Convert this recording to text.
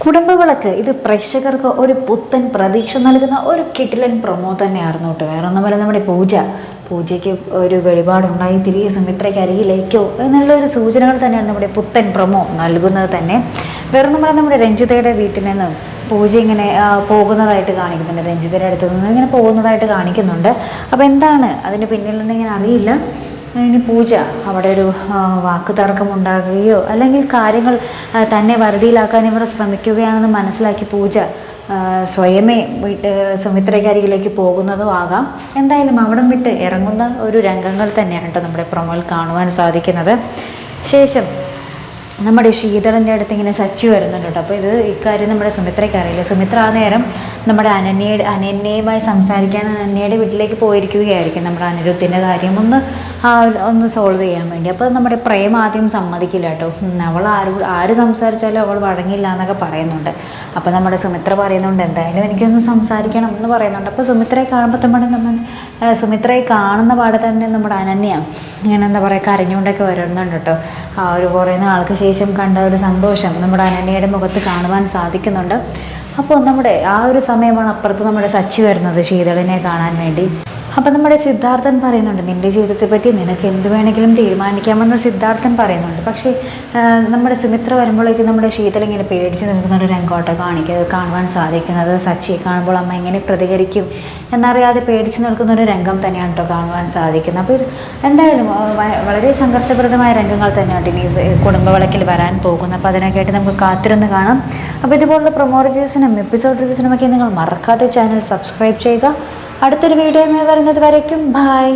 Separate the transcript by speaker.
Speaker 1: കുടുംബവിളക്ക് ഇത് പ്രേക്ഷകർക്ക് ഒരു പുത്തൻ പ്രതീക്ഷ നൽകുന്ന ഒരു കിടിലൻ പ്രൊമോ തന്നെയായിരുന്നു കേട്ടോ. വേറെ ഒന്നുമല്ല, നമ്മുടെ പൂജയ്ക്ക് ഒരു വെളിപാടുണ്ടായി തിരികെ സുമിത്രയ്ക്ക് അരികിലേക്കോ എന്നുള്ളൊരു സൂചനകൾ തന്നെയാണ് നമ്മുടെ പുത്തൻ പ്രൊമോ നൽകുന്നത് തന്നെ. വേറെ ഒന്നുമല്ല, നമ്മുടെ രഞ്ജിതയുടെ വീട്ടിൽ നിന്ന് പൂജ ഇങ്ങനെ പോകുന്നതായിട്ട് കാണിക്കുന്നുണ്ട്. രഞ്ജിതയുടെ അടുത്ത് നിന്ന് ഇങ്ങനെ പോകുന്നതായിട്ട് കാണിക്കുന്നുണ്ട്. അപ്പോൾ എന്താണ് അതിന് പിന്നിൽ നിന്ന് ഇങ്ങനെ അറിയില്ല. ഇനി പൂജ അവിടെ ഒരു വാക്ക് തർക്കമുണ്ടാകുകയോ അല്ലെങ്കിൽ കാര്യങ്ങൾ തന്നെ വരുതിയിലാക്കാൻ ഇവർ ശ്രമിക്കുകയാണെന്ന് മനസ്സിലാക്കി പൂജ സ്വയമേ സുമിത്രയ്ക്ക് അരികിലേക്ക് പോകുന്നതും ആകാം. എന്തായാലും അവിടം വിട്ട് ഇറങ്ങുന്ന ഒരു രംഗങ്ങൾ തന്നെയാണ് കേട്ടോ നമ്മുടെ പ്രൊമോയിൽ കാണുവാൻ സാധിക്കുന്നത്. ശേഷം നമ്മുടെ ശീതളൻ്റെ അടുത്ത് ഇങ്ങനെ സച്ചി വരുന്നുണ്ട് കേട്ടോ. അപ്പോൾ ഇക്കാര്യം നമ്മുടെ സുമിത്രയ്ക്ക് അറിയില്ല. സുമിത്ര ആ നേരം നമ്മുടെ അനന്യയുമായി സംസാരിക്കാൻ അനന്യയുടെ വീട്ടിലേക്ക് പോയിരിക്കുകയായിരിക്കും, നമ്മുടെ അനിരുദ്ധിൻ്റെ കാര്യം ഒന്ന് സോൾവ് ചെയ്യാൻ വേണ്ടി. അപ്പോൾ നമ്മുടെ പ്രേം ആദ്യം സമ്മതിക്കില്ല കേട്ടോ. അവൾ ആര് സംസാരിച്ചാലും അവൾ വഴങ്ങില്ല എന്നൊക്കെ പറയുന്നുണ്ട്. അപ്പോൾ നമ്മുടെ സുമിത്ര പറയുന്നുണ്ട് എന്തായാലും എനിക്കൊന്ന് സംസാരിക്കണം എന്ന് പറയുന്നുണ്ട്. അപ്പോൾ സുമിത്രയെ കാണുന്ന പാടെ തന്നെ നമ്മുടെ അനന്യ ഇങ്ങനെ എന്താ പറയുക കരഞ്ഞുകൊണ്ടൊക്കെ വരുന്നുണ്ട് കേട്ടോ. ആ ഒരു കുറേ നാൾക്ക് ശേഷം കണ്ട ഒരു സന്തോഷം നമ്മുടെ അനന്യയുടെ മുഖത്ത് കാണുവാൻ സാധിക്കുന്നുണ്ട്. അപ്പോൾ നമ്മുടെ ആ ഒരു സമയമാണ് അപ്പുറത്ത് നമ്മുടെ സച്ചി വരുന്നത് ശീതളിനെ കാണാൻ വേണ്ടി. അപ്പം നമ്മുടെ സിദ്ധാർത്ഥൻ പറയുന്നുണ്ട് നിൻ്റെ ജീവിതത്തെ പറ്റി നിനക്ക് എന്ത് വേണമെങ്കിലും തീരുമാനിക്കാമെന്ന് സിദ്ധാർത്ഥൻ പറയുന്നുണ്ട്. പക്ഷേ നമ്മുടെ സുമിത്ര വരുമ്പോഴേക്കും നമ്മുടെ ശീതൾ ഇങ്ങനെ പേടിച്ച് നിൽക്കുന്ന ഒരു രംഗോട്ടോ കാണുവാൻ സാധിക്കുന്നത്. സച്ചിയെ കാണുമ്പോൾ അമ്മ എങ്ങനെ പ്രതികരിക്കും എന്നറിയാതെ പേടിച്ച് നിൽക്കുന്ന ഒരു രംഗം തന്നെയാണ് കേട്ടോ കാണുവാൻ സാധിക്കുന്നത്. അപ്പോൾ ഇത് എന്തായാലും വളരെ സംഘർഷപ്രദമായ രംഗങ്ങൾ തന്നെയാണ് ഇനി കുടുംബവിളക്കിൽ വരാൻ പോകുന്നത്. അപ്പോൾ അതിനൊക്കെയായിട്ട് നമുക്ക് കാത്തിരുന്ന് കാണാം. അപ്പോൾ ഇതുപോലുള്ള പ്രൊമോ റിവ്യൂസിനും എപ്പിസോഡ് റിവ്യൂസിനുമൊക്കെ നിങ്ങൾ മറക്കാതെ ചാനൽ സബ്സ്ക്രൈബ് ചെയ്യുക. അടുത്തൊരു വീഡിയോയുമായി വരുന്നത് വരയ്ക്കും ബൈ.